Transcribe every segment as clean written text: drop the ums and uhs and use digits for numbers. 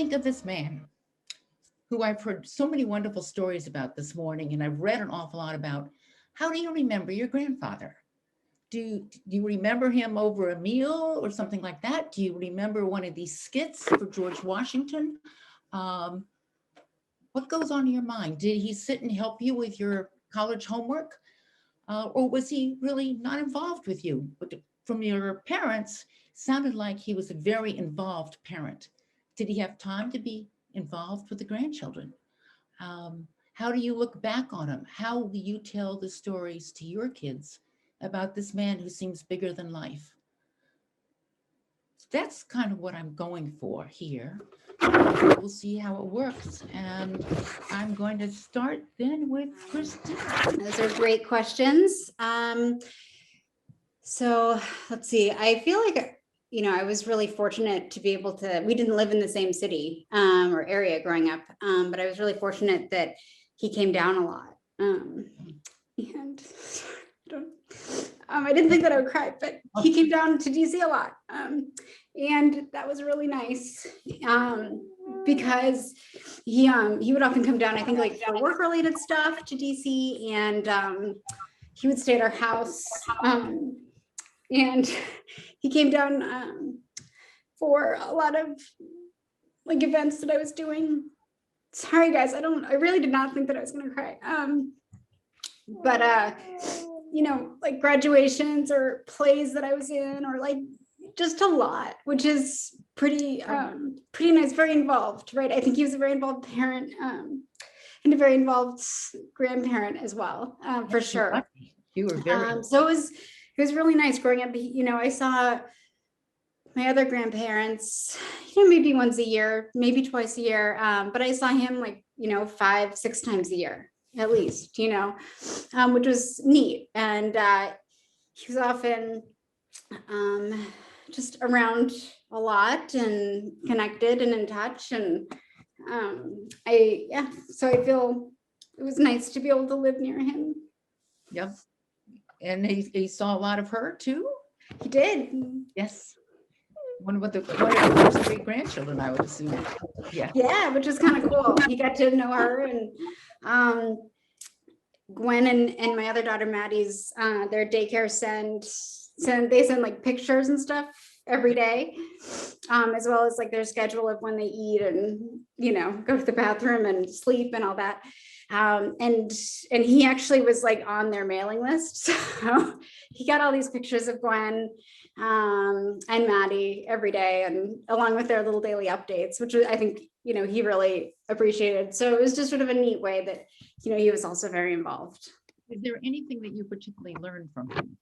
think of this man who I've heard so many wonderful stories about this morning, and I've read an awful lot about. How do you remember your grandfather? Do you remember him over a meal or something like that? Do you remember one of these skits for George Washington? Um, what goes on in your mind? Did he sit and help you with your college homework? Or was he really not involved with you? But from your parents, it sounded like he was a very involved parent. Did he have time to be involved with the grandchildren? How do you look back on him? How will you tell the stories to your kids about this man who seems bigger than life? That's kind of what I'm going for here. We'll see how it works. And I'm going to start then with Christine. Those are great questions. So let's see, I feel like, I was really fortunate to be able to, we didn't live in the same city or area growing up, but I was really fortunate that he came down a lot. And I didn't think that I would cry, but he came down to DC a lot. And that was really nice because he would often come down, I think like for work related stuff to DC, and he would stay at our house. And he came down for a lot of like events that I was doing. Sorry guys, I really did not think that I was gonna cry. But like graduations or plays that I was in, or like just a lot, which is pretty nice, very involved, right? I think he was a very involved parent and a very involved grandparent as well, for sure. You were very so it was really nice growing up. I saw my other grandparents, maybe once a year, maybe twice a year. But I saw him like, 5-6 times a year, at least, which was neat. And he was often just around a lot and connected and in touch. And so I feel it was nice to be able to live near him. Yep. And he saw a lot of her too? He did. Yes. One of the first 3 grandchildren, I would assume. Yeah. Yeah, which is kind of cool. He got to know her, and Gwen and my other daughter Maddie's their daycare send like pictures and stuff every day, as well as like their schedule of when they eat and go to the bathroom and sleep and all that. And he actually was like on their mailing list, so he got all these pictures of Gwen and Maddie every day, and along with their little daily updates, which I think he really appreciated. So it was just sort of a neat way that he was also very involved. Is there anything that you particularly learned from him?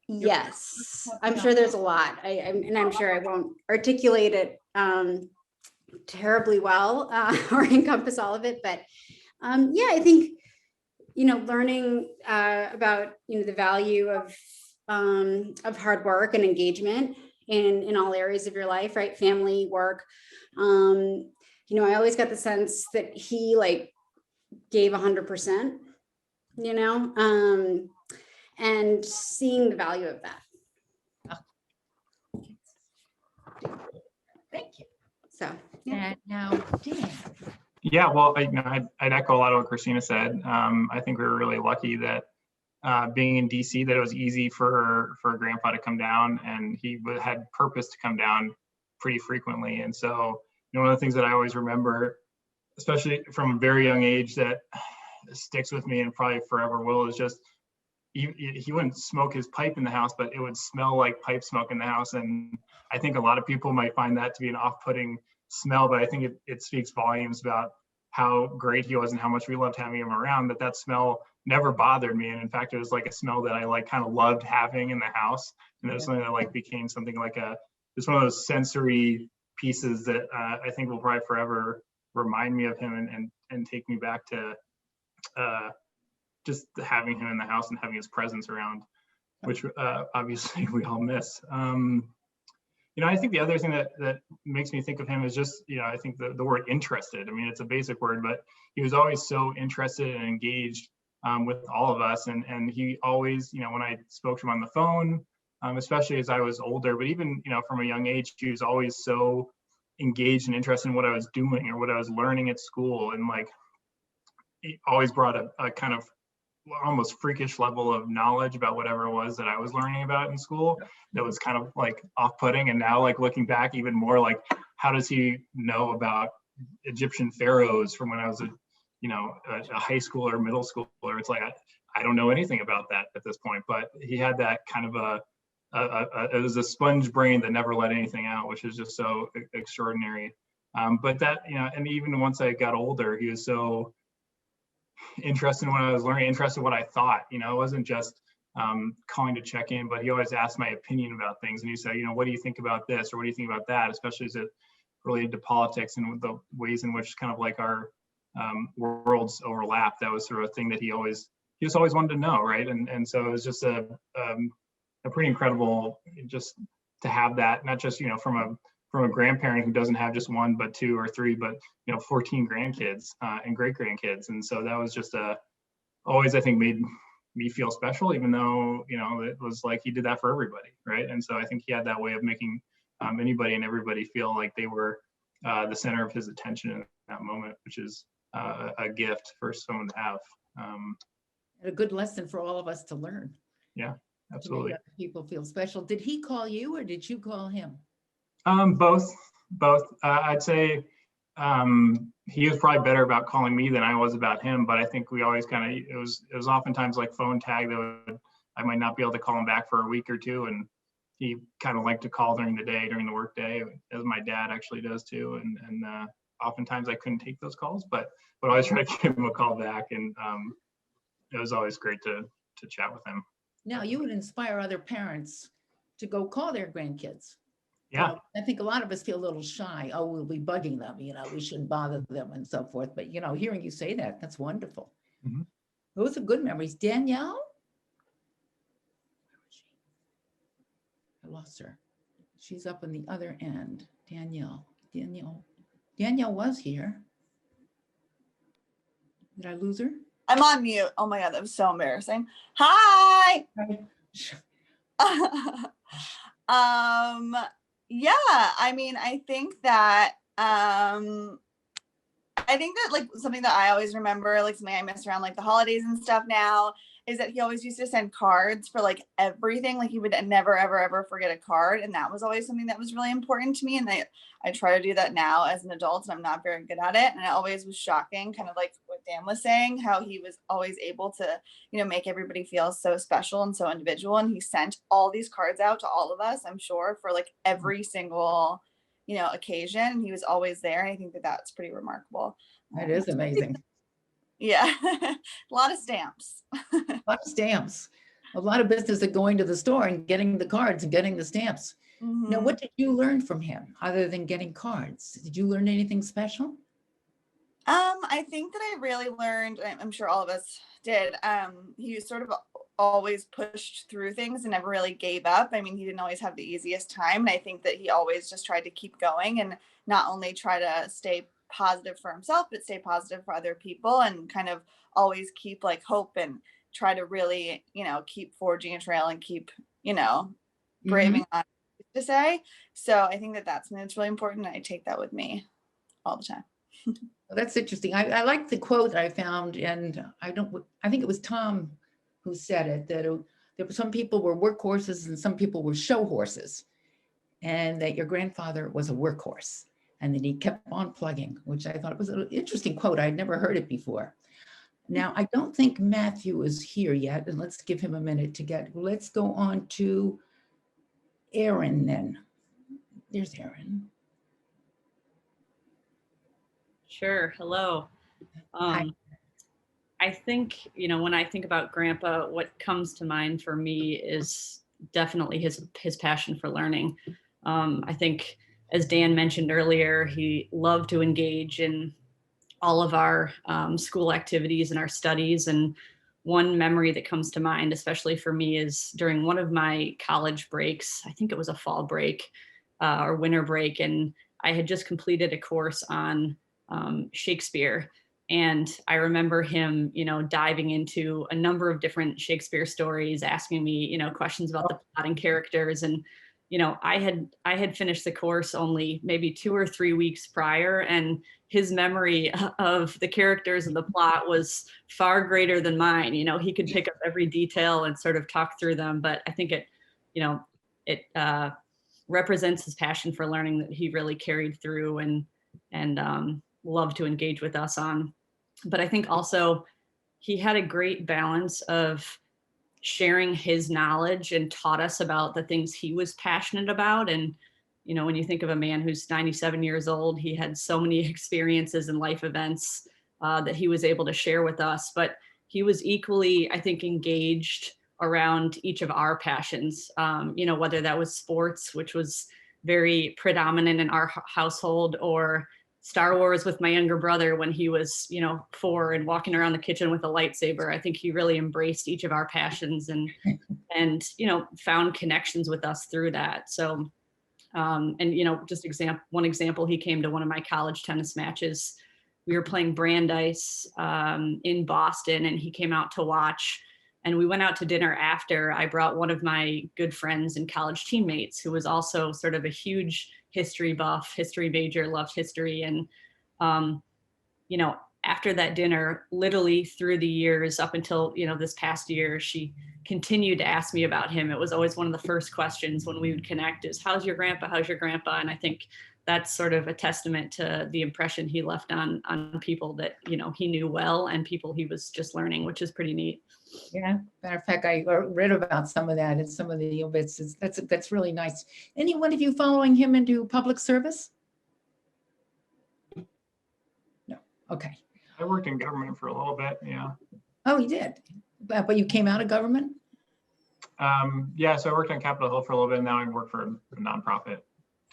Yes, I'm sure there's a lot. I'm sure I won't articulate it terribly well or encompass all of it, but yeah, I think learning about the value of hard work and engagement in all areas of your life, right? Family, work. I always got the sense that he like gave 100%, and seeing the value of that. Thank you. So, yeah. And now, Dan. Yeah, well, I'd echo a lot of what Christina said. I think we were really lucky that being in DC, that it was easy for Grandpa to come down, and he had purpose to come down pretty frequently. And so, one of the things that I always remember, especially from a very young age, that sticks with me and probably forever will, is just he wouldn't smoke his pipe in the house, but it would smell like pipe smoke in the house. And I think a lot of people might find that to be an off-putting smell, but I think it speaks volumes about how great he was and how much we loved having him around, that smell never bothered me. And in fact, it was like a smell that I like kind of loved having in the house. And it was something that like became something like just one of those sensory pieces that I think will probably forever remind me of him and take me back to just having him in the house and having his presence around, which obviously we all miss. I think the other thing that makes me think of him is just, I think the word interested. I mean, it's a basic word, but he was always so interested and engaged with all of us. And he always, when I spoke to him on the phone, especially as I was older. But even, from a young age, he was always so engaged and interested in what I was doing or what I was learning at school. And like, he always brought a kind of almost freakish level of knowledge about whatever it was that I was learning about in school that was kind of like off-putting. And now, like, looking back, even more like, how does he know about Egyptian pharaohs from when I was a high schooler or middle schooler? It's like, I don't know anything about that at this point. But he had that kind of it was a sponge brain that never let anything out, which is just so extraordinary. But that, and even once I got older, he was so interested in what I was learning, interested in what I thought. It wasn't just calling to check in, but he always asked my opinion about things. And he said, what do you think about this? Or what do you think about that? Especially as it related to politics and the ways in which kind of like our worlds overlap. That was sort of a thing that he just always wanted to know, right? And so it was just a pretty incredible just to have that, not just, from a grandparent who doesn't have just one, but two or three, but 14 grandkids and great grandkids. And so that was just always, I think, made me feel special, even though, it was like he did that for everybody, right? And so I think he had that way of making anybody and everybody feel like they were the center of his attention in that moment, which is a gift for someone to have. A good lesson for all of us to learn. Yeah, absolutely. To make other people feel special. Did he call you or did you call him? Both. I'd say he was probably better about calling me than I was about him, but I think we always kind of, it was oftentimes like phone tag that I might not be able to call him back for a week or two, and he kind of liked to call during the day, during the work day, as my dad actually does too. And oftentimes I couldn't take those calls, but I always try to give him a call back, and it was always great to chat with him. Now, you would inspire other parents to go call their grandkids. Yeah. I think a lot of us feel a little shy. Oh, we'll be bugging them, we shouldn't bother them and so forth. But, hearing you say that, that's wonderful. Mm-hmm. Those are good memories. Danielle? I lost her. She's up on the other end. Danielle was here. Did I lose her? I'm on mute. Oh my God, that was so embarrassing. Hi. Yeah, I mean, I think that like something that I always remember, like something I miss around like the holidays and stuff now, is that he always used to send cards for like everything. Like he would never, ever, ever forget a card. And that was always something that was really important to me. And I try to do that now as an adult, and I'm not very good at it. And it always was shocking, kind of like what Dan was saying, how he was always able to, make everybody feel so special and so individual. And he sent all these cards out to all of us, I'm sure, for like every single, occasion. And he was always there. And I think that that's pretty remarkable. That is amazing. Yeah. A lot of stamps. A lot of stamps. A lot of business of going to the store and getting the cards and getting the stamps. Mm-hmm. Now, what did you learn from him other than getting cards? Did you learn anything special? I think that I really learned, I'm sure all of us did, he sort of always pushed through things and never really gave up. I mean, he didn't always have the easiest time. And I think that he always just tried to keep going and not only try to stay positive for himself, but stay positive for other people, and kind of always keep like hope and try to really, keep forging a trail and keep, braving on, to say. So I think that that's something that's really important. And I take that with me all the time. Well, that's interesting. I like the quote I found, and I think it was Tom who said it, that there were some people were workhorses and some people were show horses, and that your grandfather was a workhorse, and that he kept on plugging, which I thought was an interesting quote. I'd never heard it before. Now, I don't think Matthew is here yet, and let's give him a minute let's go on to Aaron then. There's Aaron. Sure. Hello. I think, when I think about Grandpa, what comes to mind for me is definitely his passion for learning. I think, as Dan mentioned earlier, he loved to engage in all of our school activities and our studies. And one memory that comes to mind, especially for me, is during one of my college breaks. I think it was a fall break or winter break. And I had just completed a course on Shakespeare. And I remember him, diving into a number of different Shakespeare stories, asking me, questions about the plot and characters. And, I had finished the course only maybe 2 or 3 weeks prior, and his memory of the characters and the plot was far greater than mine. He could pick up every detail and sort of talk through them. But I think it represents his passion for learning that he really carried through and loved to engage with us on. But I think also he had a great balance of sharing his knowledge and taught us about the things he was passionate about. And, when you think of a man who's 97 years old, he had so many experiences and life events that he was able to share with us. But he was equally, I think, engaged around each of our passions, whether that was sports, which was very predominant in our household, or Star Wars with my younger brother when he was, 4 and walking around the kitchen with a lightsaber. I think he really embraced each of our passions and found connections with us through that. So, just one example, he came to one of my college tennis matches. We were playing Brandeis in Boston, and he came out to watch. And we went out to dinner after. I brought one of my good friends and college teammates who was also sort of a huge history buff, history major, loved history. And, after that dinner, literally through the years up until, this past year, she continued to ask me about him. It was always one of the first questions when we would connect is, how's your grandpa? How's your grandpa? And I think that's sort of a testament to the impression he left on people that, he knew well and people he was just learning, which is pretty neat. Yeah, matter of fact, I read about some of that in some of the obits. That's really nice. Any one of you following him into public service? No. Okay. I worked in government for a little bit. Yeah. Oh, you did, but you came out of government? Yeah. So I worked on Capitol Hill for a little bit, and now I work for a nonprofit.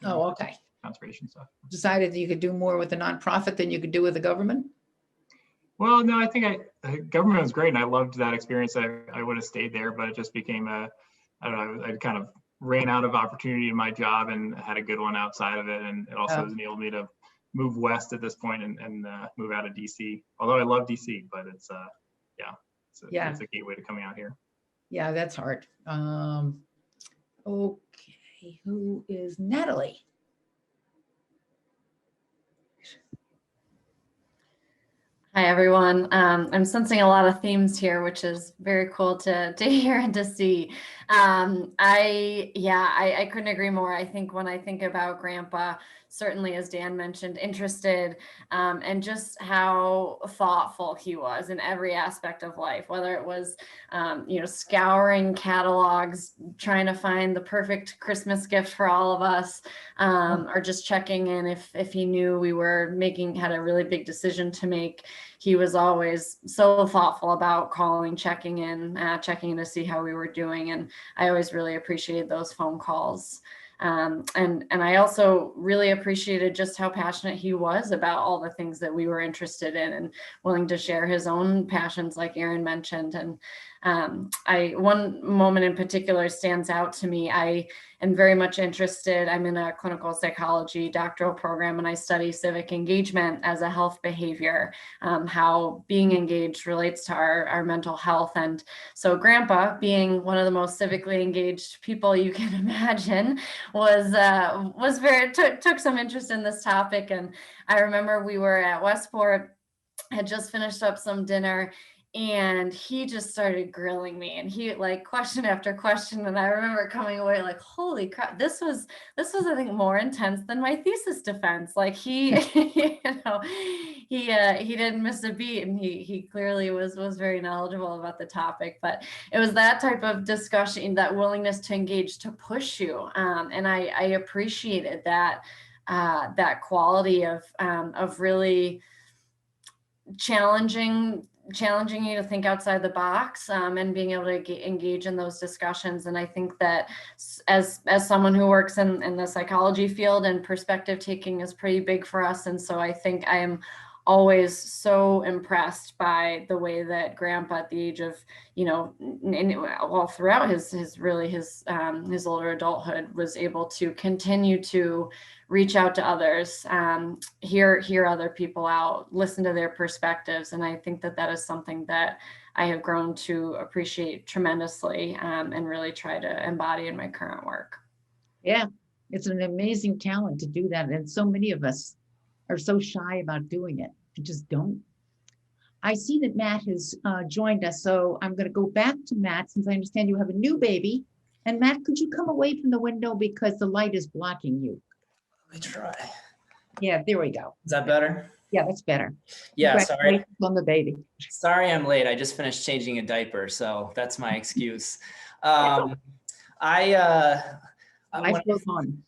Oh, okay. Conservation stuff. Decided that you could do more with the nonprofit than you could do with the government? Well, no, I think government was great, and I loved that experience. I would have stayed there, but it just became I don't know, I kind of ran out of opportunity in my job and had a good one outside of it. And it also enabled me to move west at this point and move out of DC. Although I love DC, but it's it's a gateway to coming out here. Yeah, that's hard. Okay, who is Natalie? Hi, everyone. I'm sensing a lot of themes here, which is very cool to hear and to see. I couldn't agree more. I think when I think about Grandpa, certainly, as Dan mentioned, interested, and just how thoughtful he was in every aspect of life, whether it was, scouring catalogs, trying to find the perfect Christmas gift for all of us, or just checking in if he knew we were had a really big decision to make. He was always so thoughtful about calling, checking in to see how we were doing. And I always really appreciated those phone calls. And I also really appreciated just how passionate he was about all the things that we were interested in and willing to share his own passions, like Erin mentioned. And one moment in particular stands out to me. I am very much interested. I'm in a clinical psychology doctoral program, and I study civic engagement as a health behavior, how being engaged relates to our mental health. And so Grandpa, being one of the most civically engaged people you can imagine, took some interest in this topic. And I remember we were at Westport, had just finished up some dinner, and he just started grilling me, and he question after question. And I remember coming away like, holy crap, this was I think more intense than my thesis defense. He he didn't miss a beat, and he clearly was very knowledgeable about the topic. But it was that type of discussion, that willingness to engage, to push you, and I appreciated that quality of really challenging you to think outside the box, and being able to engage in those discussions. And I think that as someone who works in the psychology field, and perspective taking is pretty big for us. And so I think I am always so impressed by the way that Grandpa at the age of, well, throughout his older adulthood was able to continue to reach out to others, hear other people out, listen to their perspectives. And I think that is something that I have grown to appreciate tremendously, and really try to embody in my current work. Yeah, it's an amazing talent to do that. And so many of us are so shy about doing it and just don't. I see that Matt has joined us, so I'm going to go back to Matt since I understand you have a new baby. And Matt, could you come away from the window because the light is blocking you? Let me try. Yeah, there we go. Is that better? Yeah, that's better. Yeah, sorry. Congratulations on the baby. Sorry I'm late. I just finished changing a diaper, so that's my excuse. Life goes on.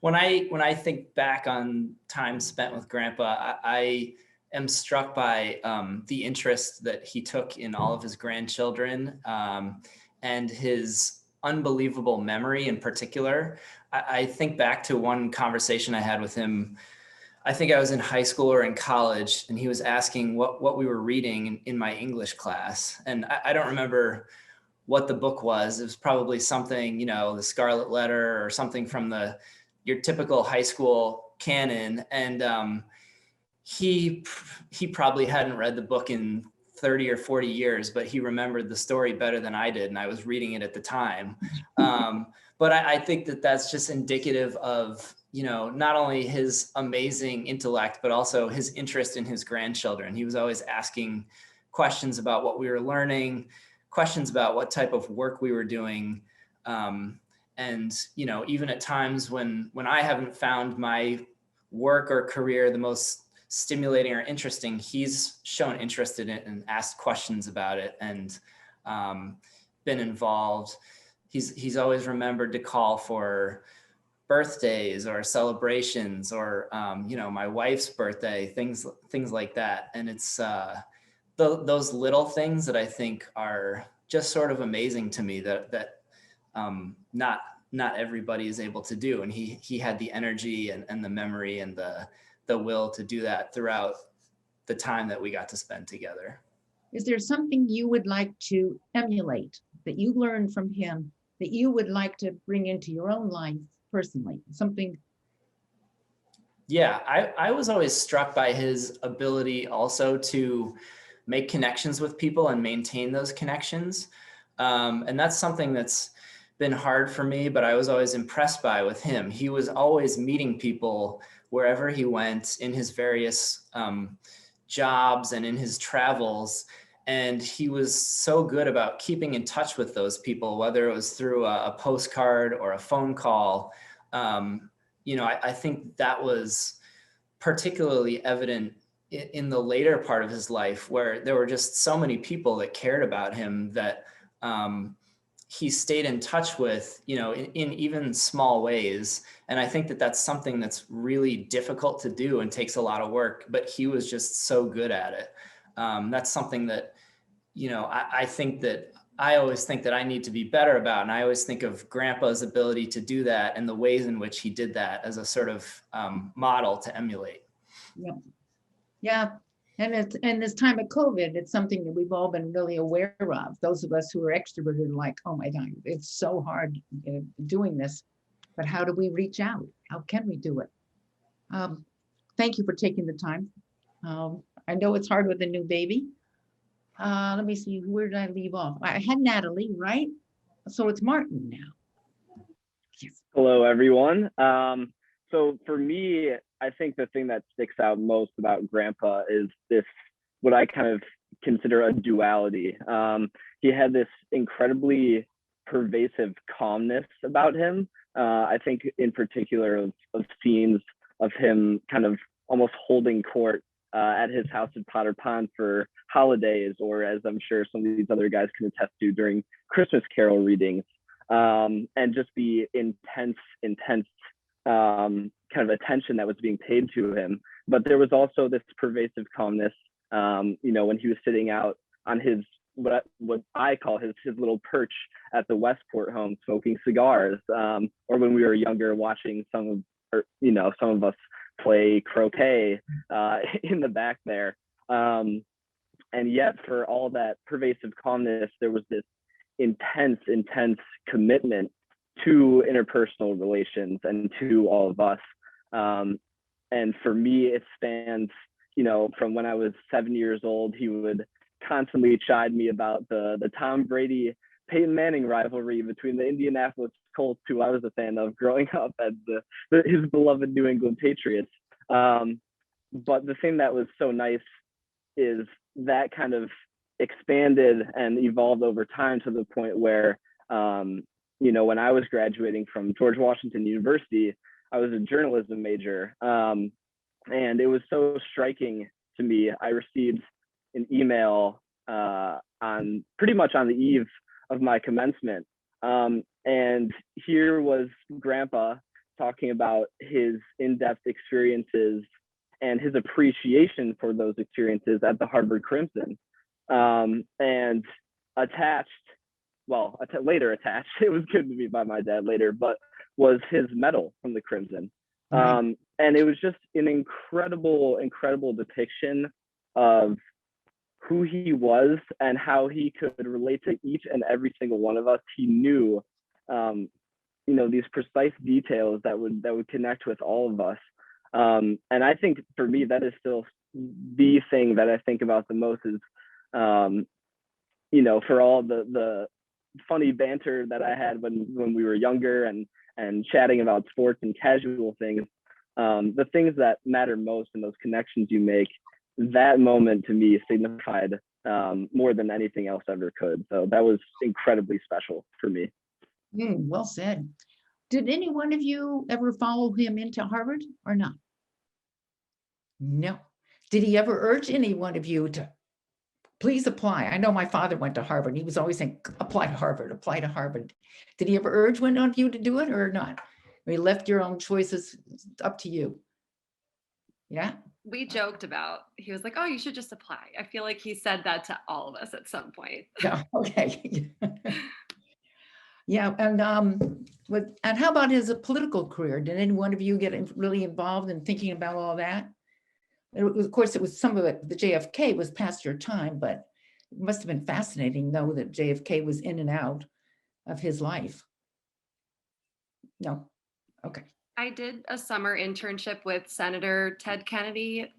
When I think back on time spent with Grandpa, I am struck by the interest that he took in all of his grandchildren, and his unbelievable memory in particular. I think back to one conversation I had with him. I think I was in high school or in college, and he was asking what we were reading in my English class. And I don't remember what the book was. It was probably something, The Scarlet Letter or something from your typical high school canon. And he probably hadn't read the book in 30 or 40 years, but he remembered the story better than I did. And I was reading it at the time. But I think that's just indicative of, not only his amazing intellect, but also his interest in his grandchildren. He was always asking questions about what we were learning, questions about what type of work we were doing. And, even at times when I haven't found my work or career the most stimulating or interesting, he's shown interest in it and asked questions about it and been involved. He's always remembered to call for birthdays or celebrations or, my wife's birthday, things like that. And it's those little things that I think are just sort of amazing to me that not everybody is able to do. And he had the energy and the memory and the will to do that throughout the time that we got to spend together. Is there something you would like to emulate that you learned from him that you would like to bring into your own life personally? Something? Yeah, I was always struck by his ability also to make connections with people and maintain those connections. And that's something that's been hard for me, but I was always impressed by with him. He was always meeting people wherever he went in his various jobs and in his travels. And he was so good about keeping in touch with those people, whether it was through a postcard or a phone call. I think that was particularly evident in the later part of his life, where there were just so many people that cared about him that he stayed in touch with, in even small ways. And I think that that's something that's really difficult to do and takes a lot of work, but he was just so good at it. That's something that, I think that I always think that I need to be better about. And I always think of Grandpa's ability to do that and the ways in which he did that as a sort of model to emulate. Yep. Yeah. And in this time of COVID, it's something that we've all been really aware of. Those of us who are extroverted are like, oh my God, it's so hard doing this, but how do we reach out? How can we do it? Thank you for taking the time. I know it's hard with a new baby. Let me see, where did I leave off? I had Natalie, right? So it's Martin now. Yes. Hello, everyone. So for me, I think the thing that sticks out most about Grandpa is this, what I kind of consider a duality. He had this incredibly pervasive calmness about him. I think in particular of scenes of him kind of almost holding court at his house at Potter Pond for holidays, or as I'm sure some of these other guys can attest to, during Christmas Carol readings, and just the intense kind of attention that was being paid to him. But there was also this pervasive calmness, when he was sitting out on his, what I call his little perch at the Westport home, smoking cigars, or when we were younger, watching some of us play croquet in the back there. And yet for all that pervasive calmness, there was this intense commitment to interpersonal relations and to all of us. And for me, it spans, from when I was 7 years old. He would constantly chide me about the Tom Brady Peyton Manning rivalry between the Indianapolis Colts, who I was a fan of growing up, and his beloved New England Patriots. But the thing that was so nice is that kind of expanded and evolved over time to the point where, when I was graduating from George Washington University, I was a journalism major. And it was so striking to me. I received an email pretty much on the eve of my commencement. And here was Grandpa talking about his in-depth experiences and his appreciation for those experiences at the Harvard Crimson. And later attached, it was given to me by my dad later, but was his medal from the Crimson. Right. And it was just an incredible depiction of who he was and how he could relate to each and every single one of us. He knew, these precise details that would connect with all of us. And I think for me, that is still the thing that I think about the most is, for all the funny banter that I had when we were younger and chatting about sports and casual things, the things that matter most and those connections you make, that moment to me signified more than anything else ever could. So that was incredibly special for me. Well said. Did any one of you ever follow him into Harvard or not? No. Did he ever urge any one of you to please apply? I know my father went to Harvard. He was always saying, apply to Harvard, apply to Harvard. Did he ever urge one of you to do it or not? Or he left your own choices up to you? Yeah. We joked about, he was like, oh, you should just apply. I feel like he said that to all of us at some point. Yeah. Okay. Yeah. And how about his political career? Did any one of you get really involved in thinking about all that? Of course, it was some of it, the JFK was past your time, but it must have been fascinating, though, that JFK was in and out of his life. No? Okay. I did a summer internship with Senator Ted Kennedy.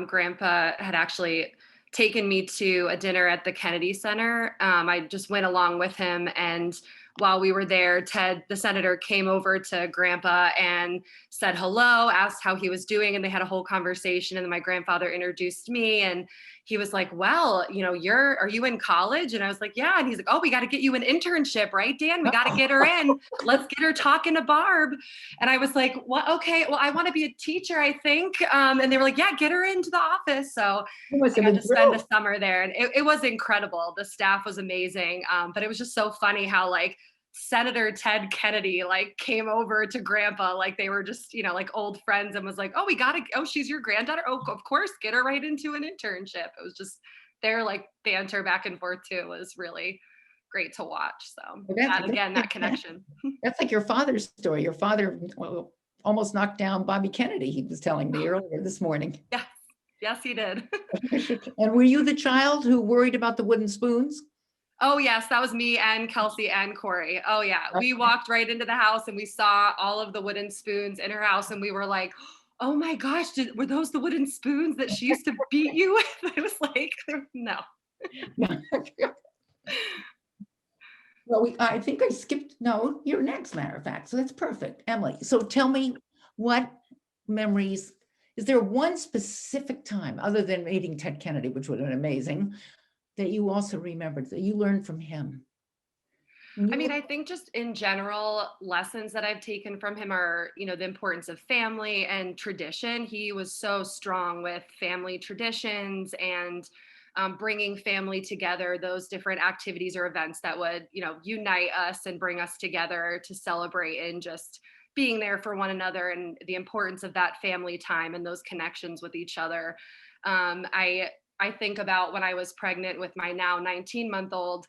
Grandpa had actually taken me to a dinner at the Kennedy Center. I just went along with him, and while we were there, Ted, the senator, came over to Grandpa and said hello, asked how he was doing, and they had a whole conversation. And then my grandfather introduced me, and he was like, well, are you in college? And I was like, yeah. And he's like, oh, we got to get you an internship, right, Dan? We got to get her in. Let's get her talking to Barb. And I was like, well, okay, well, I want to be a teacher, I think. And they were like, yeah, get her into the office. So I got to spend a summer there, and it was incredible. The staff was amazing. But it was just so funny how Senator Ted Kennedy came over to Grandpa like they were just, old friends, and was like, oh, she's your granddaughter? Oh, of course, get her right into an internship. It was just their banter back and forth too. It was really great to watch. So that connection. That's like your father's story. Your father almost knocked down Bobby Kennedy, he was telling me earlier this morning. Yes, he did. And were you the child who worried about the wooden spoons? Oh, yes, that was me and Kelsey and Corey. Oh, yeah. We walked right into the house and we saw all of the wooden spoons in her house, and we were like, oh my gosh, were those the wooden spoons that she used to beat you with? I was like, no. Well, I think I skipped. No, you're next, matter of fact. So that's perfect. Emily, so tell me, what memories, is there one specific time other than meeting Ted Kennedy, which would have been amazing, that you also remembered, that you learned from him? I think just in general, lessons that I've taken from him are, the importance of family and tradition. He was so strong with family traditions and bringing family together, those different activities or events that would, unite us and bring us together to celebrate, and just being there for one another, and the importance of that family time and those connections with each other. I think about when I was pregnant with my now 19-month-old,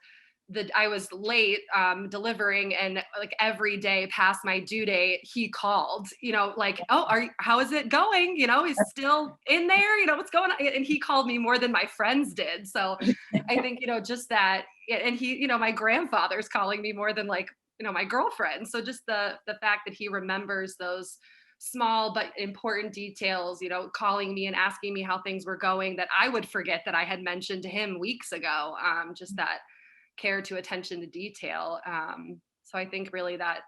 I was late delivering, and like every day past my due date, he called, like, oh, how is it going? He's still in there, what's going on? And he called me more than my friends did. So I think, just that, and he, my grandfather's calling me more than like, my girlfriend. So just the fact that he remembers those small but important details, calling me and asking me how things were going that I would forget that I had mentioned to him weeks ago. Just that care to attention to detail. So I think really that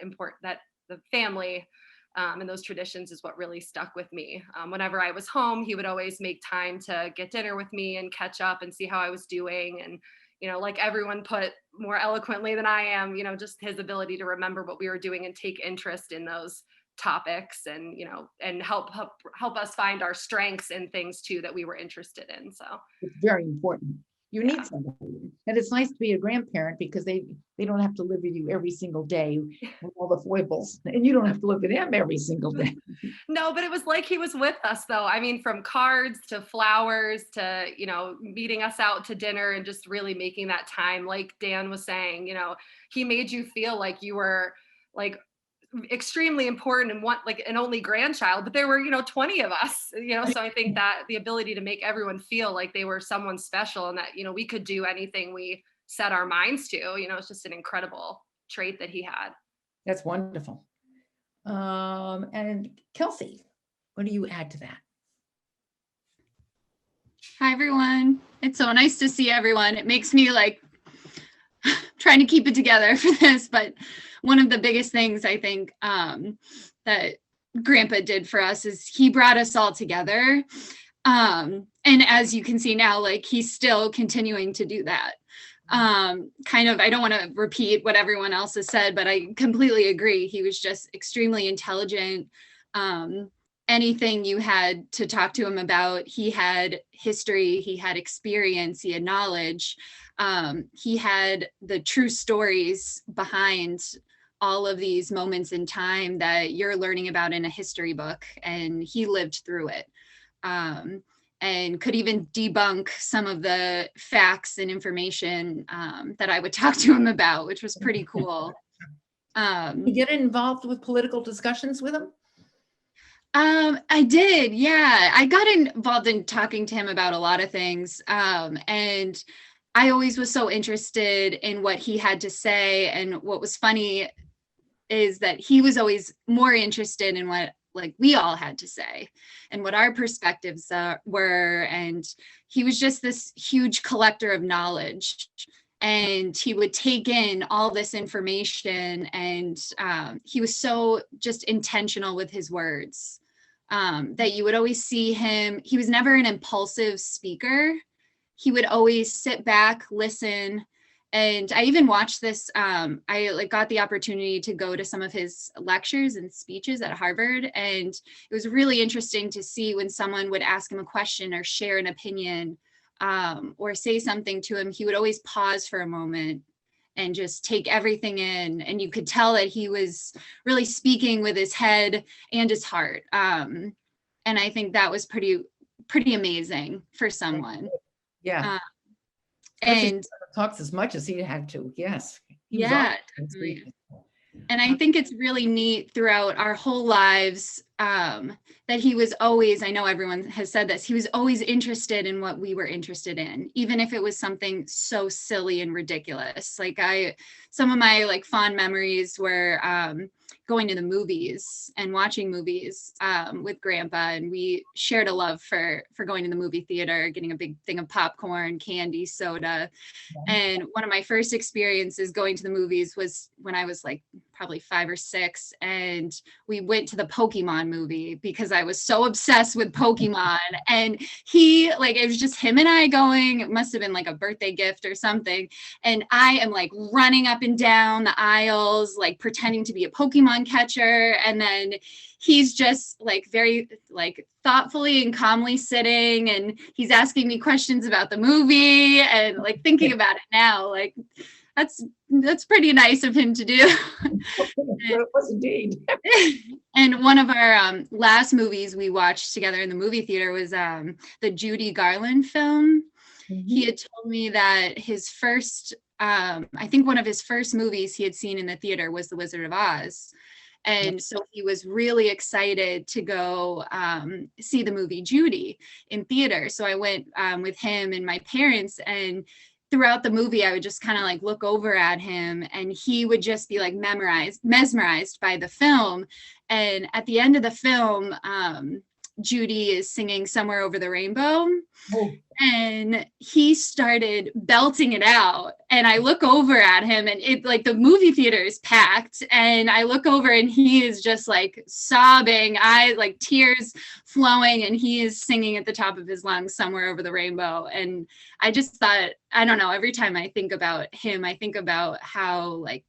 the family and those traditions is what really stuck with me. Whenever I was home, he would always make time to get dinner with me and catch up and see how I was doing. And, like everyone put more eloquently than I am, just his ability to remember what we were doing and take interest in those topics and, and help us find our strengths in things too that we were interested in. So it's very important. You need somebody. And it's nice to be a grandparent because they don't have to live with you every single day with all the foibles, and you don't have to live with them every single day. No, but it was like he was with us though. I mean, from cards to flowers to, meeting us out to dinner and just really making that time. Like Dan was saying, he made you feel like you were like extremely important and like an only grandchild, but there were 20 of us, so I think that the ability to make everyone feel like they were someone special and that we could do anything we set our minds to, it's just an incredible trait that he had. That's wonderful. And Kelsey, what do you add to that? Hi everyone, it's so nice to see everyone. It makes me like trying to keep it together for this, but one of the biggest things I think that Grandpa did for us is he brought us all together. And as you can see now, like he's still continuing to do that. I don't want to repeat what everyone else has said, but I completely agree. He was just extremely intelligent. Anything you had to talk to him about, he had history, he had experience, he had knowledge. He had the true stories behind all of these moments in time that you're learning about in a history book, and he lived through it, and could even debunk some of the facts and information that I would talk to him about, which was pretty cool. You get involved with political discussions with him? I did, yeah. I got involved in talking to him about a lot of things, and I always was so interested in what he had to say. And what was funny is that he was always more interested in what like we all had to say and what our perspectives were. And he was just this huge collector of knowledge, and he would take in all this information, and he was so just intentional with his words that you would always see him. He was never an impulsive speaker. He would always sit back, listen. And I even watched this, I got the opportunity to go to some of his lectures and speeches at Harvard. And it was really interesting to see when someone would ask him a question or share an opinion or say something to him, he would always pause for a moment and just take everything in. And you could tell that he was really speaking with his head and his heart. And I think that was pretty amazing for someone. Yeah. And talks as much as he had to. Yes. Yeah. And I think it's really neat throughout our whole lives that he was always, I know everyone has said this, he was always interested in what we were interested in, even if it was something so silly and ridiculous. Like some of my like fond memories were going to the movies and watching movies with Grandpa, and we shared a love for going to the movie theater, getting a big thing of popcorn, candy, soda. And one of my first experiences going to the movies was when I was like probably 5 or 6, and we went to the Pokemon movie because I was so obsessed with Pokemon. And it was just him and I going. It must have been like a birthday gift or something, and I am like running up and down the aisles like pretending to be a Pokemon catcher, and then he's just like very like thoughtfully and calmly sitting, and he's asking me questions about the movie, and like thinking about it now, like that's pretty nice of him to do. It was indeed. And one of our last movies we watched together in the movie theater was the Judy Garland film. Mm-hmm. He had told me that his first I think one of his first movies he had seen in the theater was The Wizard of Oz. And so he was really excited to go see the movie Judy in theater. So I went with him and my parents, and throughout the movie, I would just kind of like look over at him, and he would just be like mesmerized by the film. And at the end of the film, Judy is singing Somewhere Over the Rainbow. Oh. And he started belting it out. And I look over at him, and it like the movie theater is packed. And I look over, and he is just like sobbing, like tears flowing, and he is singing at the top of his lungs Somewhere Over the Rainbow. And I just thought, I don't know, every time I think about him, I think about how like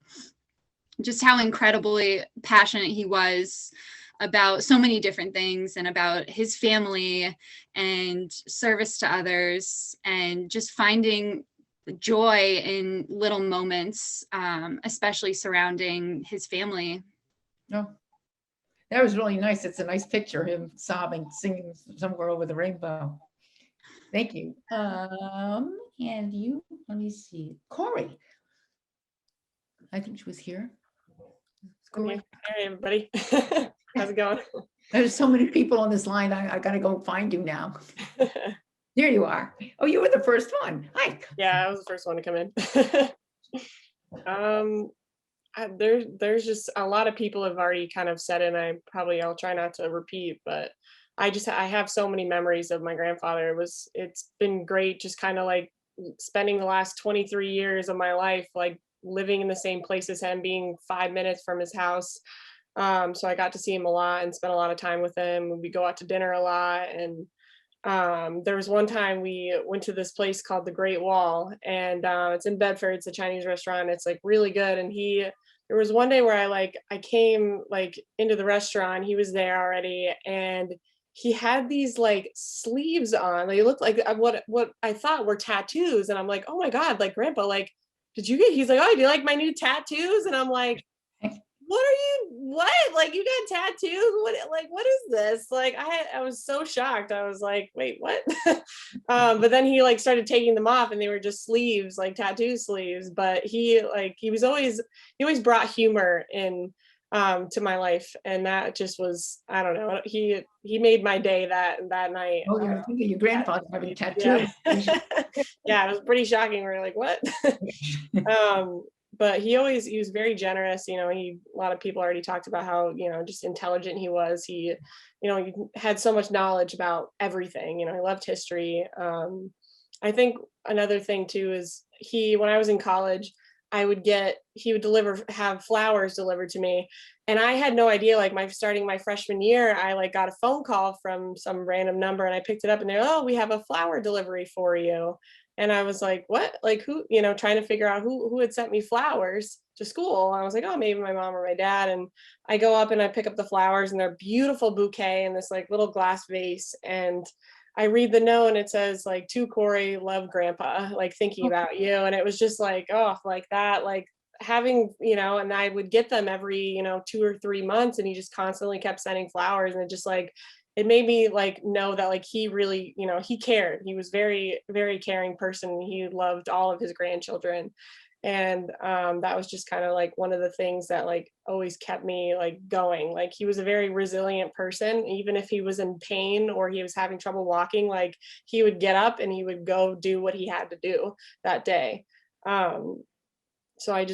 just how incredibly passionate he was about so many different things, and about his family and service to others, and just finding joy in little moments, especially surrounding his family. No, that was really nice. It's a nice picture, him sobbing, singing Somewhere Over the Rainbow. Thank you. And you, let me see, Corey. I think she was here. Corey. Hey, everybody. How's it going? There's so many people on this line. I gotta go find you now. There you are. Oh, you were the first one. Hi. Yeah, I was the first one to come in. There's just a lot of people have already kind of said it, and I'll try not to repeat, but I have so many memories of my grandfather. It's been great just kind of like spending the last 23 years of my life like living in the same place as him, being 5 minutes from his house. So I got to see him a lot and spend a lot of time with him. We go out to dinner a lot. And there was one time we went to this place called the Great Wall, and it's in Bedford. It's a Chinese restaurant. It's like really good. And there was one day where I came like into the restaurant. He was there already, and he had these like sleeves on. They looked like what I thought were tattoos. And I'm like, oh my God, like Grandpa, like, he's like, oh, do you like my new tattoos? And I'm like, what? Like, you got tattoos? What is this? Like, I was so shocked. I was like, wait, what? But then he like started taking them off, and they were just sleeves, like tattoo sleeves. But he always brought humor in to my life, and that just was, I don't know, he made my day that night. Oh, you think of your grandfather having tattoos. Yeah, it was pretty shocking. We were like, what? But he was very generous. A lot of people already talked about how, just intelligent he was. He had so much knowledge about everything. He loved history. I think another thing too is when I was in college, he would have flowers delivered to me. And I had no idea, like starting my freshman year, I like got a phone call from some random number, and I picked it up, and they're, oh, we have a flower delivery for you. And I was like, what? Like, who, trying to figure out who had sent me flowers to school. I was like, oh, maybe my mom or my dad. And I go up and I pick up the flowers, and they're a beautiful bouquet in this like little glass vase. And I read the note, and it says like, to Corey, love Grandpa, like thinking about you. And it was just like, oh, like that, like having, and I would get them every, 2 or 3 months, and he just constantly kept sending flowers. And it just like, it made me like know that like he really, he cared. He was very, very caring person. He loved all of his grandchildren. And that was just kind of like one of the things that like always kept me like going. Like, he was a very resilient person. Even if he was in pain or he was having trouble walking, like he would get up and he would go do what he had to do that day. So I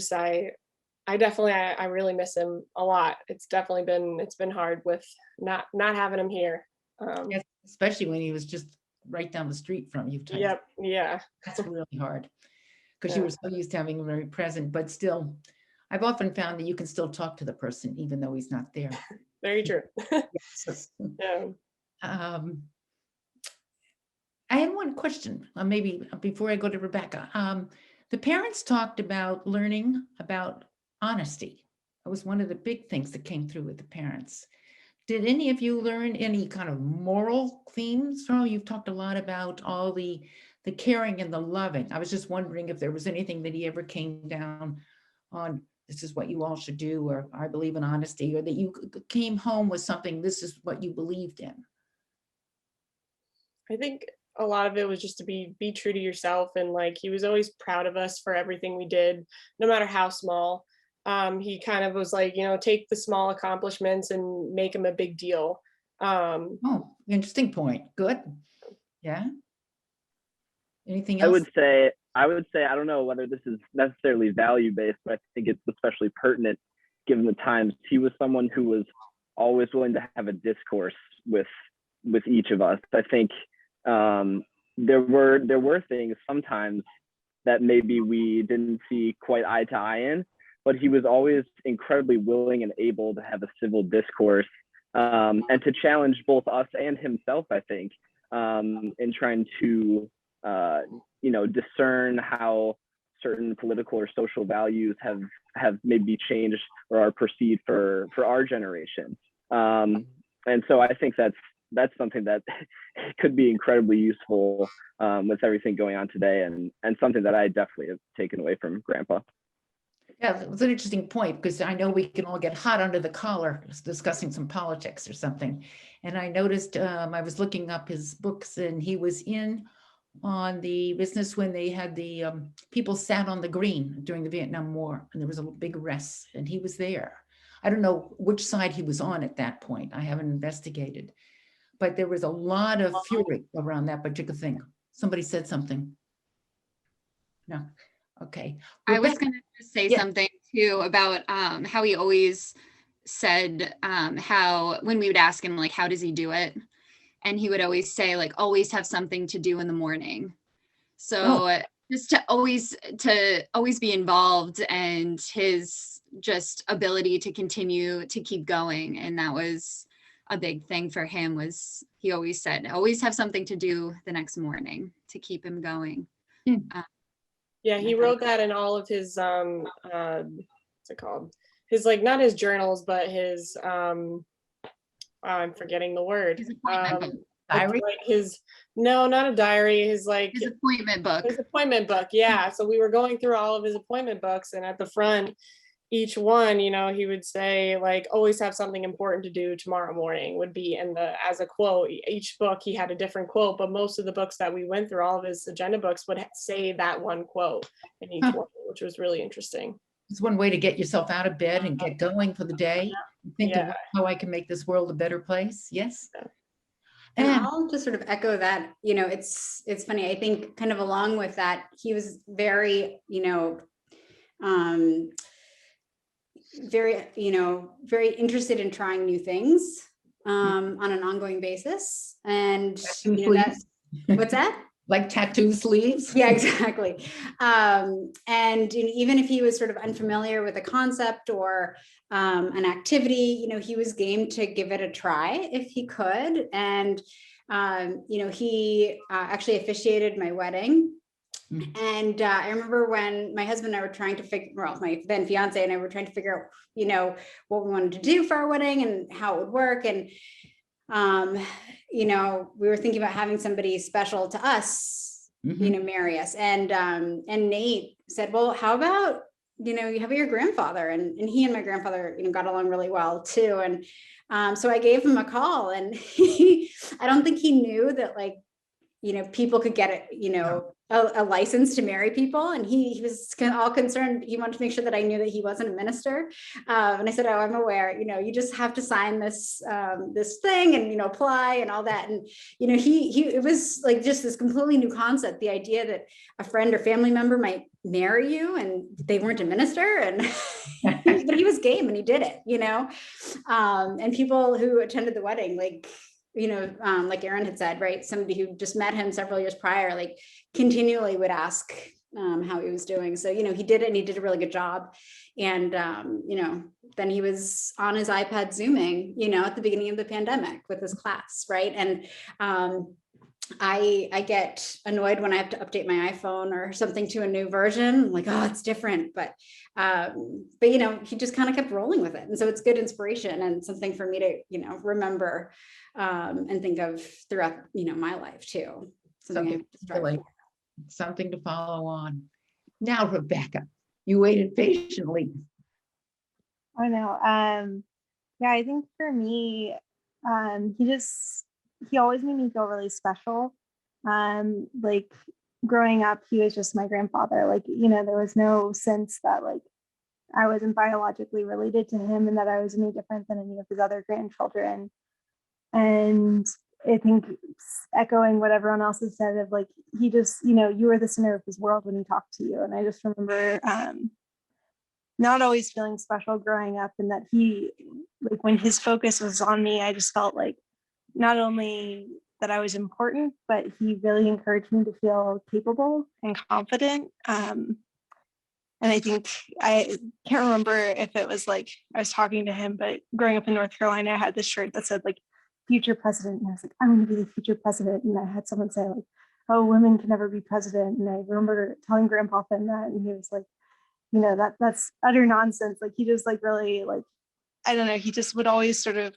definitely, I really miss him a lot. It's been hard with not having him here. Yes, especially when he was just right down the street from you. Yep. Yeah. That's really hard, because you were so used to having him very present. But still, I've often found that you can still talk to the person even though he's not there. Very true. Yes. Yeah. I had one question, maybe before I go to Rebecca. The parents talked about learning about honesty. It was one of the big things that came through with the parents. Did any of you learn any kind of moral themes from? You've talked a lot about all the caring and the loving. I was just wondering if there was anything that he ever came down on, this is what you all should do, or I believe in honesty, or that you came home with something, this is what you believed in. I think a lot of it was just to be true to yourself, and like he was always proud of us for everything we did, no matter how small. He kind of was like, take the small accomplishments and make them a big deal. Oh, interesting point. Good. Yeah. Anything I else? would say, I don't know whether this is necessarily value-based, but I think it's especially pertinent given the times. He was someone who was always willing to have a discourse with each of us. I think there were things sometimes that maybe we didn't see quite eye to eye in, but he was always incredibly willing and able to have a civil discourse, and to challenge both us and himself, I think, in trying to discern how certain political or social values have maybe changed or are perceived for our generation. And so I think that's something that could be incredibly useful with everything going on today, and something that I definitely have taken away from Grandpa. Yeah, it was an interesting point, because I know we can all get hot under the collar discussing some politics or something. And I noticed, I was looking up his books, and he was in on the business when they had the people sat on the green during the Vietnam War, and there was a big arrest, and he was there. I don't know which side he was on at that point. I haven't investigated, but there was a lot of fury around that particular thing. Somebody said something. No. Okay. I was Rebecca. going to say Yeah. something too about how he always said how when we would ask him like, how does he do it? And he would always say like, always have something to do in the morning. So just to always be involved, and his just ability to continue to keep going. And that was a big thing for him, was he always said, always have something to do the next morning to keep him going. Yeah, he wrote that in all of his what's it called? His, like, not his journals, but his I'm forgetting the word. His appointment book. Diary? Like his, no, not a diary, his appointment book. His appointment book, yeah. So we were going through all of his appointment books, and at the front, each one, he would say like, always have something important to do tomorrow morning, would be in as a quote. Each book he had a different quote, but most of the books that we went through, all of his agenda books, would say that one quote in each one, which was really interesting. It's one way to get yourself out of bed and get going for the day. Think of how I can make this world a better place. Yes. And I'll just sort of echo that. It's funny. I think kind of along with that, he was very, very interested in trying new things on an ongoing basis. And what's that? Like tattoo sleeves? Yeah, exactly. And even if he was sort of unfamiliar with a concept or an activity, he was game to give it a try if he could. And, he actually officiated my wedding. And I remember when my husband and I were trying to my then fiance and I were trying to figure out, what we wanted to do for our wedding and how it would work. And, we were thinking about having somebody special to us, marry us. And Nate said, well, how about, you have your grandfather? And he and my grandfather, got along really well too. And so I gave him a call, and I don't think he knew that, like, people could get it, a license to marry people. And he was all concerned. He wanted to make sure that I knew that he wasn't a minister. And I said, oh, I'm aware, you just have to sign this, this thing and, apply and all that. And, it was like just this completely new concept, the idea that a friend or family member might marry you and they weren't a minister. And but he was game and he did it, and people who attended the wedding, like, like Aaron had said, right? Somebody who just met him several years prior, like continually would ask how he was doing. So, he did it and he did a really good job. And, then he was on his iPad Zooming, at the beginning of the pandemic with his class. Right. And I get annoyed when I have to update my iPhone or something to a new version. I'm like, oh, it's different. But he just kind of kept rolling with it. And so it's good inspiration and something for me to, remember and think of throughout, my life too. Something to follow on. Now, Rebecca, you waited patiently. I know. Yeah, I think for me, he always made me feel really special. Like growing up, he was just my grandfather. Like, you know, there was no sense that like I wasn't biologically related to him and that I was any different than any of his other grandchildren. And I think echoing what everyone else has said of like, he just, you know, you were the center of his world when he talked to you. And I just remember not always feeling special growing up, and that he, like when his focus was on me, I just felt like not only that I was important, but he really encouraged me to feel capable and confident. And I think I can't remember if it was like I was talking to him, but growing up in North Carolina, I had this shirt that said like future president. And I was like, I'm going to be the future president. And I had someone say like, oh, women can never be president. And I remember telling Grandpa Fenn that, and he was like, you know, that's utter nonsense. Like he just like really like, I don't know, he just would always sort of,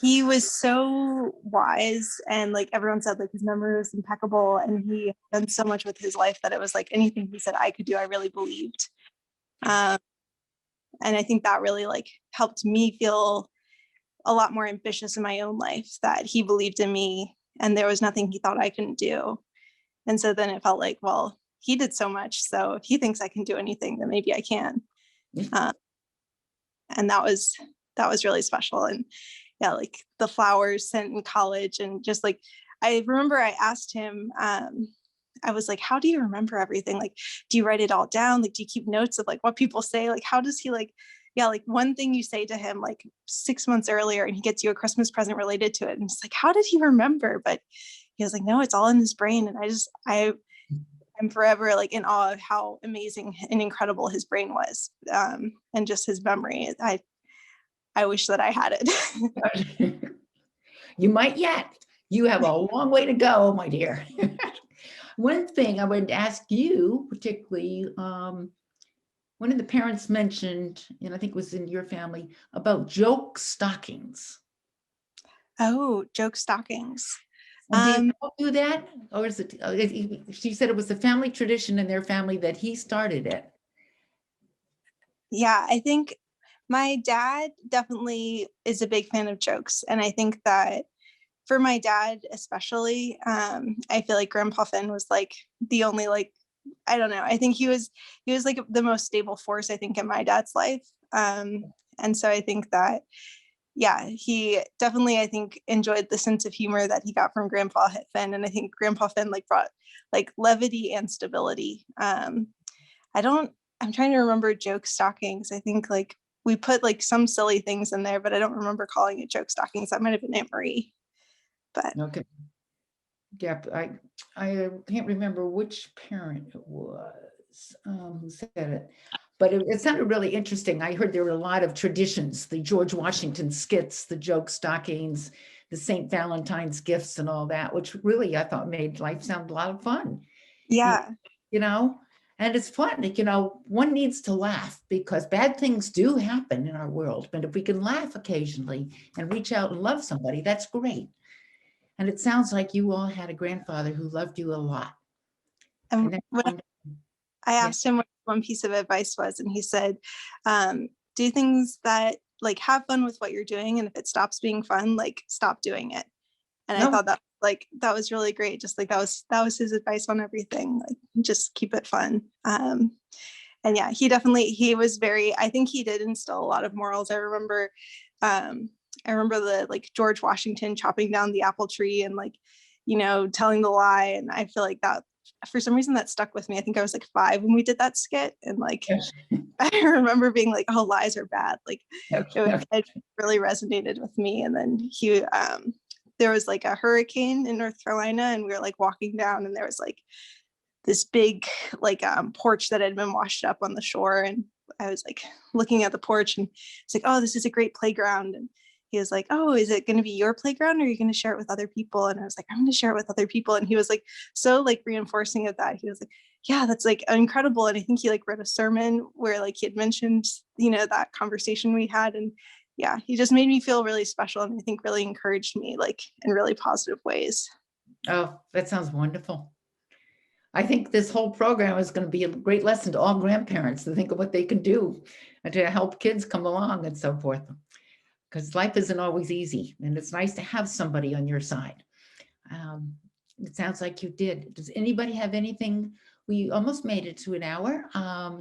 he was so wise, and like everyone said, like his memory was impeccable, and he had done so much with his life that it was like anything he said I could do, I really believed. And I think that really like helped me feel a lot more ambitious in my own life, that he believed in me and there was nothing he thought I couldn't do. And so then it felt like, well, he did so much, so if he thinks I can do anything, then maybe I can. And that was really special. And yeah, like the flowers sent in college, and just like I remember I asked him, I was like, how do you remember everything? Like, do you write it all down? Like, do you keep notes of like what people say? Like, how does he like, yeah, like one thing you say to him like 6 months earlier and he gets you a Christmas present related to it. And it's like, how did he remember? But he was like, no, it's all in his brain. And I'm forever like in awe of how amazing and incredible his brain was, and just his memory. I wish that I had it. You might yet. You have a long way to go, my dear. One thing I would ask you, particularly, one of the parents mentioned, and I think it was in your family, about joke stockings. Oh, joke stockings. And did you all do that? Or is it, she said it was a family tradition in their family that he started it. Yeah, I think my dad definitely is a big fan of jokes. And I think that for my dad, especially, I feel like Grandpa Fenn was like the only, like, I don't know. I think he was like the most stable force, I think, in my dad's life. And so I think that, yeah, he definitely, I think, enjoyed the sense of humor that he got from Grandpa Fenn. And I think Grandpa Fenn like brought like levity and stability. I'm trying to remember joke stockings. I think like we put like some silly things in there, but I don't remember calling it joke stockings. That might have been Aunt Marie. But okay. Yeah, I can't remember which parent it was who said it, but it sounded really interesting. I heard there were a lot of traditions, the George Washington skits, the joke stockings, the St. Valentine's gifts and all that, which really I thought made life sound a lot of fun. yeah. You know, and it's fun. Like, you know, one needs to laugh because bad things do happen in our world. But if we can laugh occasionally and reach out and love somebody, that's great. And it sounds like you all had a grandfather who loved you a lot. And I asked him what one piece of advice was, and he said, do things that like have fun with what you're doing. And if it stops being fun, like stop doing it. And I thought that like, that was really great. Just like that was his advice on everything. Like just keep it fun. And yeah, he was very, I think he did instill a lot of morals. I remember the like George Washington chopping down the apple tree and like, you know, telling the lie. And I feel like that for some reason that stuck with me. I think I was like 5 when we did that skit. And like, I remember being like, oh, lies are bad. Like it really resonated with me. And then there was like a hurricane in North Carolina, and we were like walking down, and there was like this big like porch that had been washed up on the shore. And I was like looking at the porch, and it's like, oh, this is a great playground. And he was like, oh, is it going to be your playground, or are you going to share it with other people? And I was like, I'm going to share it with other people. And he was like, so like reinforcing of that. He was like, yeah, that's like incredible. And I think he like read a sermon where like he had mentioned, you know, that conversation we had. And yeah, he just made me feel really special. And I think really encouraged me like in really positive ways. Oh, that sounds wonderful. I think this whole program is going to be a great lesson to all grandparents to think of what they can do and to help kids come along and so forth. Because life isn't always easy, and it's nice to have somebody on your side. It sounds like you did. Does anybody have anything? We almost made it to an hour.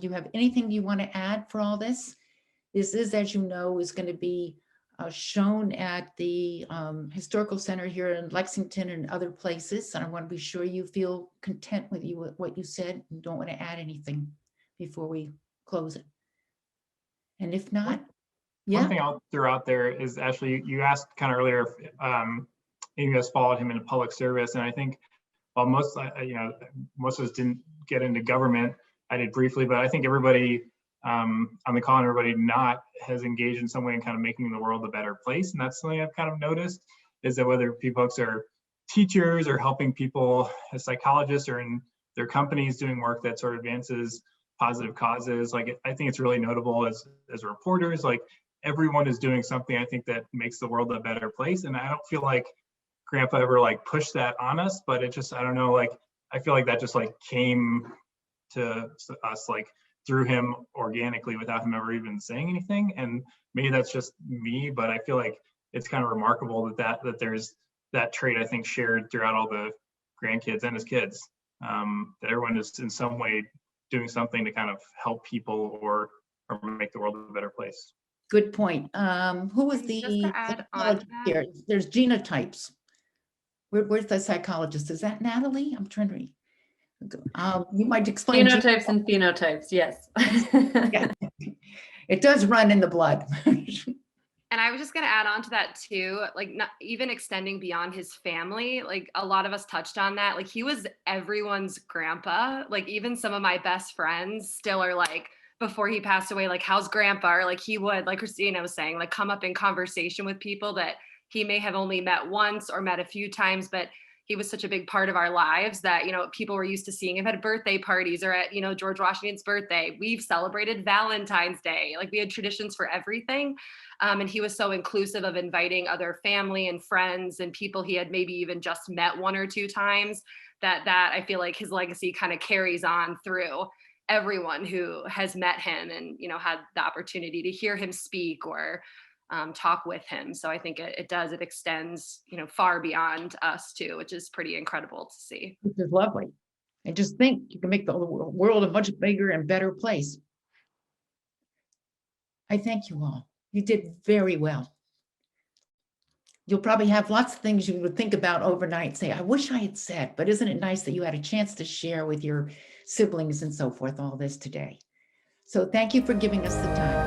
You have anything you want to add for all this? This is, as you know, is going to be shown at the Historical Center here in Lexington and other places. And I want to be sure you feel content with what you said and don't want to add anything before we close it. And if not, One thing I'll throw out there is, Ashley, you asked kind of earlier if any of us followed him into public service, and I think while most of us didn't get into government, I did briefly, but I think everybody on the call and everybody not has engaged in some way in kind of making the world a better place. And that's something I've kind of noticed, is that whether folks are teachers or helping people as psychologists or in their companies doing work that sort of advances positive causes, like I think it's really notable as reporters, like everyone is doing something I think that makes the world a better place. And I don't feel like Grandpa ever like pushed that on us, but it just, I don't know, like I feel like that just like came to us like through him organically without him ever even saying anything. And maybe that's just me, but I feel like it's kind of remarkable that there's that trait, I think, shared throughout all the grandkids and his kids, that everyone is in some way doing something to kind of help people or make the world a better place. good point. Who was the Just to add on psychologist that. here? There's genotypes. Where's the psychologist? Is that Natalie? I'm trying to read. You might explain. Phenotypes and phenotypes, yes. Yeah. It does run in the blood. And I was just going to add on to that too, like not even extending beyond his family, like a lot of us touched on that. Like he was everyone's grandpa. Like even some of my best friends still are like, before he passed away, like, how's grandpa? Or like he would, like Christina was saying, like come up in conversation with people that he may have only met once or met a few times, but he was such a big part of our lives that, you know, people were used to seeing him at birthday parties or at, you know, George Washington's birthday. We've celebrated Valentine's Day. Like we had traditions for everything. And he was so inclusive of inviting other family and friends and people he had maybe even just met one or two times, that I feel like his legacy kind of carries on through everyone who has met him and, you know, had the opportunity to hear him speak or talk with him. So I think it extends, you know, far beyond us too, which is pretty incredible to see. Which is lovely. And just think, you can make the world a much bigger and better place. I thank you all. You did very well. You'll probably have lots of things you would think about overnight, say, I wish I had said, but isn't it nice that you had a chance to share with your siblings and so forth all this today? So thank you for giving us the time.